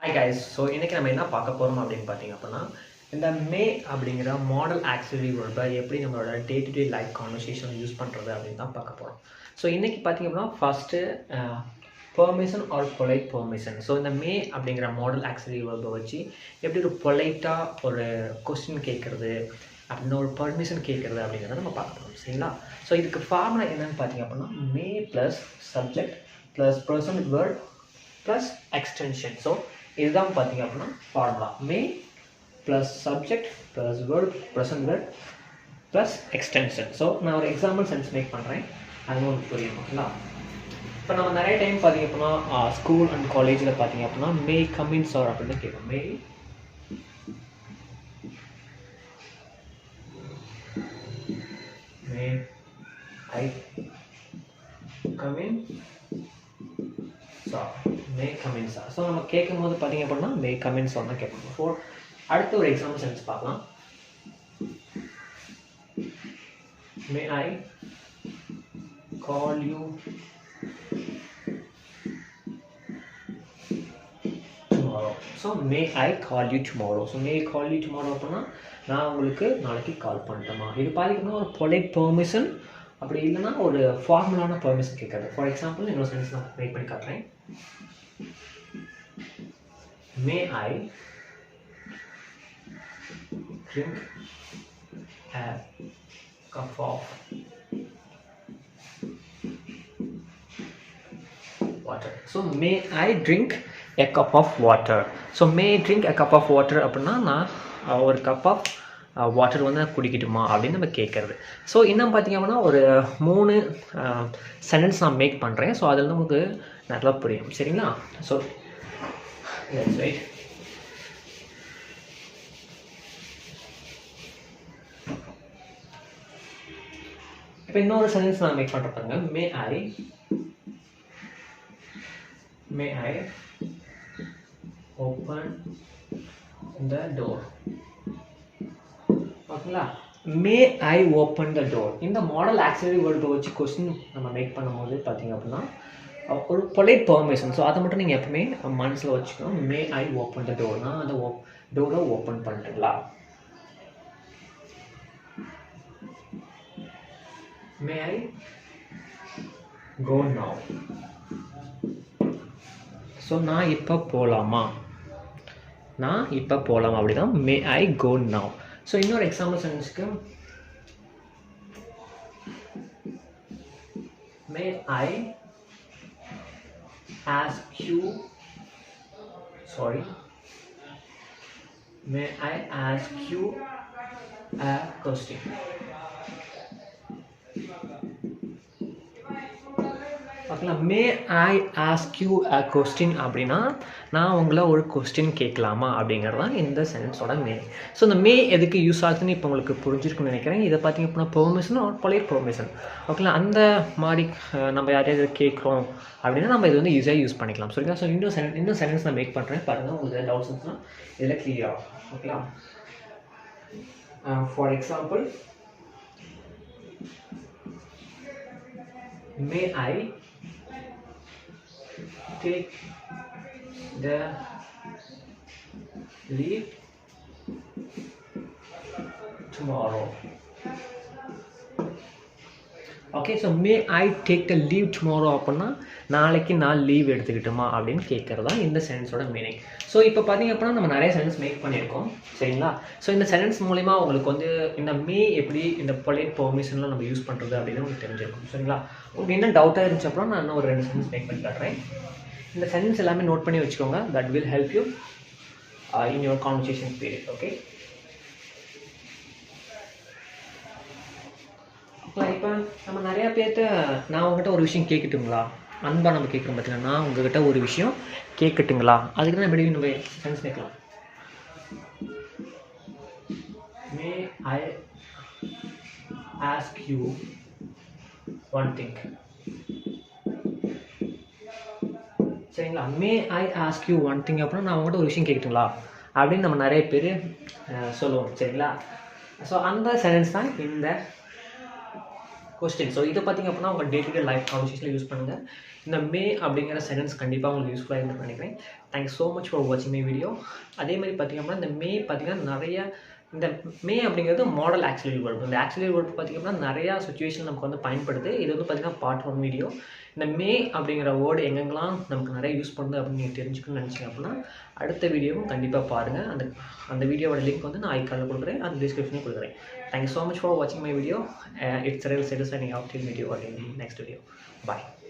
Hi guys, so இன்றைக்கி நம்ம என்ன பார்க்க போகிறோம் அப்படின்னு பார்த்தீங்க அப்படின்னா இந்த மே அப்படிங்கிற மாடல் ஆக்சிலரி வேர்பை எப்படி நம்மளோட day to day life conversation use பண்ணுறது அப்படின்னு தான் பார்க்க போகிறோம். ஸோ இன்றைக்கி பார்த்தீங்க அப்படின்னா first permission or polite permission. So இந்த மே அப்படிங்கிற மாடல் ஆக்சிலரி வேர்பை வச்சு எப்படி ஒரு பொலைட்டாக ஒரு கொஸ்டின் கேட்குறது அப்படின்னு ஒரு பர்மிஷன் கேட்குறது அப்படிங்கிறத நம்ம பார்க்க போகிறோம். சரிங்களா? ஸோ இதுக்கு ஃபார்முலா என்னென்னு பார்த்தீங்க அப்படின்னா may plus subject plus person word plus extension. So இதுதான் பார்த்தீங்க அப்படின்னா formula. May plus subject plus word present word plus extension. So நான் ஒரு எக்ஸாம்பிள் சென்ஸ் மேக் பண்ணுறேன், அது உங்களுக்கு புரியும். ஓகேங்களா? இப்போ நம்ம நிறைய டைம் பார்த்தீங்க அப்படின்னா ஸ்கூல் அண்ட் காலேஜில் பார்த்தீங்க அப்படின்னா மே கமின் சார் அப்படின்னு கேட்கும். May I come in sir, may come in sir. So நம்ம கேட்கும் போது பார்த்தீங்க அப்படின்னா மே கமின் சார் தான் கேட்போம். ஸோ அடுத்த ஒரு எக்ஸாம்பிள் சென்ஸ் பார்க்கலாம். May I call you tomorrow. So may I call you tomorrow. So may call you tomorrow அப்படின்னா நான் உங்களுக்கு நாளைக்கு கால் பண்ணிட்டோமா. இது பார்த்தீங்கன்னா ஒரு பொலைட் பெர்மிஷன், அப்படி இல்லைன்னா ஒரு ஃபார்முலான பெர்மிஷன் கேட்குறது. ஃபார் எக்ஸாம்பிள் இன்னொரு சென்ஸ் நான் மேக் பண்ணி காட்டுறேன். மே ஐ drink a cup of water. So may I drink a cup of water. So may I drink a cup of water அப்படின்னா நான் ஒரு கப் ஆஃப் வாட்டர் வந்து நான் குடிக்கட்டுமா அப்படின்னு நம்ம கேட்குறது. ஸோ இன்னும் பார்த்தீங்க அப்படின்னா ஒரு 3 சென்டென்ஸ் நான் மேக் பண்ணுறேன். ஸோ அதில் நமக்கு நல்லா புரியும். சரிங்களா? So right. இப்போ இன்னொரு சென்டென்ஸ் நான் மேக் பண்ணுறேங்க. மே ஐ ஓப்பன் த டோர். ஓகேங்களா? May I open the door. இந்த மாடல் ஆக்சிலரி வேர்பை வச்சு கொஸ்டின் நம்ம மேக் பண்ணும்போது பார்த்தீங்க அப்படின்னா ஒரு பொலைட் பெர்மிஷன். ஸோ அதை மட்டும் நீங்கள் எப்பவுமே மனசில் வச்சுக்கணும். மே ஐ ஓப்பன் த டோர், நான் அந்த டோரை ஓப்பன் பண்ணிட்டுங்களா. May I go now. So நான் இப்போ போகலாமா, அப்படின்னா may I go now. So இன்னொரு எக்ஸாம்பிள் சென்ஸ்க்கு may I ask you a question. ஓகேங்களா? May I ask you a question அப்படின்னா நான் உங்களை ஒரு கொஸ்டின் கேட்கலாமா அப்படிங்கிறது தான் இந்த சென்டென்ஸோட மீனிங். ஸோ இந்த மே எதுக்கு யூஸ் ஆகுதுன்னு இப்போ உங்களுக்கு புரிஞ்சிருக்குன்னு நினைக்கிறேன். இதை பார்த்தீங்க அப்படின்னா பெர்மிஷன் ஒரு பொலைட் பெர்மிஷன். ஓகேங்களா? அந்த மாதிரி நம்ம யாரையாவது கேட்குறோம் அப்படின்னா நம்ம இது வந்து ஈஸியாக யூஸ் பண்ணிக்கலாம். சரிங்களா? ஸோ இன்னும் சென்டென்ஸ் நான் மேக் பண்ணுறேன் பாருங்கள், உங்களுக்கு டவுட்ஸ் இருந்துச்சுன்னா இதில் கிளியர் ஆகும். ஓகேங்களா? For example May I take the leave tomorrow. Okay, so may I take the leave tomorrow அப்படின்னா நாளைக்கு நான் லீவ் எடுத்துக்கிட்டுமா அப்படின்னு கேட்குறது தான் இந்த சென்டென்ஸோட மீனிங். ஸோ இப்போ பார்த்தீங்க அப்படின்னா நம்ம நிறைய சென்டென்ஸ் மேக் பண்ணியிருக்கோம். சரிங்களா? ஸோ இந்த சென்டென்ஸ் மூலிமா உங்களுக்கு வந்து இந்த மே எப்படி இந்த பொலைட் பெர்மிஷன்லாம் நம்ம யூஸ் பண்ணுறது அப்படின்னு உங்களுக்கு தெரிஞ்சிருக்கும். சரிங்களா? உங்களுக்கு என்ன டவுட்டாக இருந்துச்சு அப்புறம் நான் இன்னும் ஒரு 2 சென்டென்ஸ் மேக் பண்ணி காட்டுறேன். இந்த சென்டென்ஸ் எல்லாமே நோட் பண்ணி வச்சுக்கோங்க. That will help you in your conversation period. Okay, இப்போ நம்ம நிறையா பேர்கிட்ட நான் உங்ககிட்ட ஒரு விஷயம் கேட்கட்டுங்களா, அன்பா நம்ம கேட்குறோம் பார்த்தீங்கன்னா, நான் உங்ககிட்ட ஒரு விஷயம் கேட்கட்டுங்களா, அதுக்கு தான் எப்படி நம்ம சென்டென்ஸ் கேட்கலாம். May I ask you one thing. சரிங்களா? May I ask you one thing அப்படின்னா நான் உங்கள்கிட்ட ஒரு விஷயம் கேட்கட்டுங்களா அப்படின்னு நம்ம நிறைய பேர் சொல்லுவோம். சரிங்களா? ஸோ அந்த சென்டென்ஸ் தான் இந்த கொஸ்டின். ஸோ இதை பார்த்தீங்க அப்படின்னா உங்கள் டே டு டே லைஃப் கான்வர்சேஷனில் யூஸ் பண்ணுங்கள். இந்த மே அப்படிங்கிற சென்டென்ஸ் கண்டிப்பாக உங்களுக்கு யூஸ்ஃபுல்லாக இருக்குன்னு நினைக்கிறேன். தேங்க்ஸ் ஸோ மச் ஃபார் வாட்சிங் மை வீடியோ. அதே மாதிரி பார்த்தீங்க அப்படின்னா இந்த மே பார்த்தீங்கன்னா நிறைய இந்த மே அப்படிங்கிறது மாடல் ஆக்சிலரி வேர்ப். இந்த ஆக்சிலரி வேர்ப் பார்த்திங்க அப்படின்னா நிறையா சுச்சுவேஷன் நமக்கு வந்து பயன்படுது. இது வந்து பார்த்திங்கன்னா பார்ட் 1 வீடியோ. இந்த மே அப்படிங்கிற வேர்டு எங்கெங்கெல்லாம் நமக்கு நிறைய யூஸ் பண்ணுது அப்படின்னு நீங்கள் தெரிஞ்சுக்கணும்னு நினச்சிங்க அப்படின்னா அடுத்த வீடியோவும் கண்டிப்பாக பாருங்கள். அந்த வீடியோவோட லிங்க் வந்து நான் ஐக்கானில் கொடுக்குறேன், அந்த டிஸ்கிரிப்ஷனில் கொடுக்குறேன். தேங்க்யூ ஸோ மச் ஃபார் வாட்சிங் my video. It's Cyril signing out till meet you again in next video. Bye.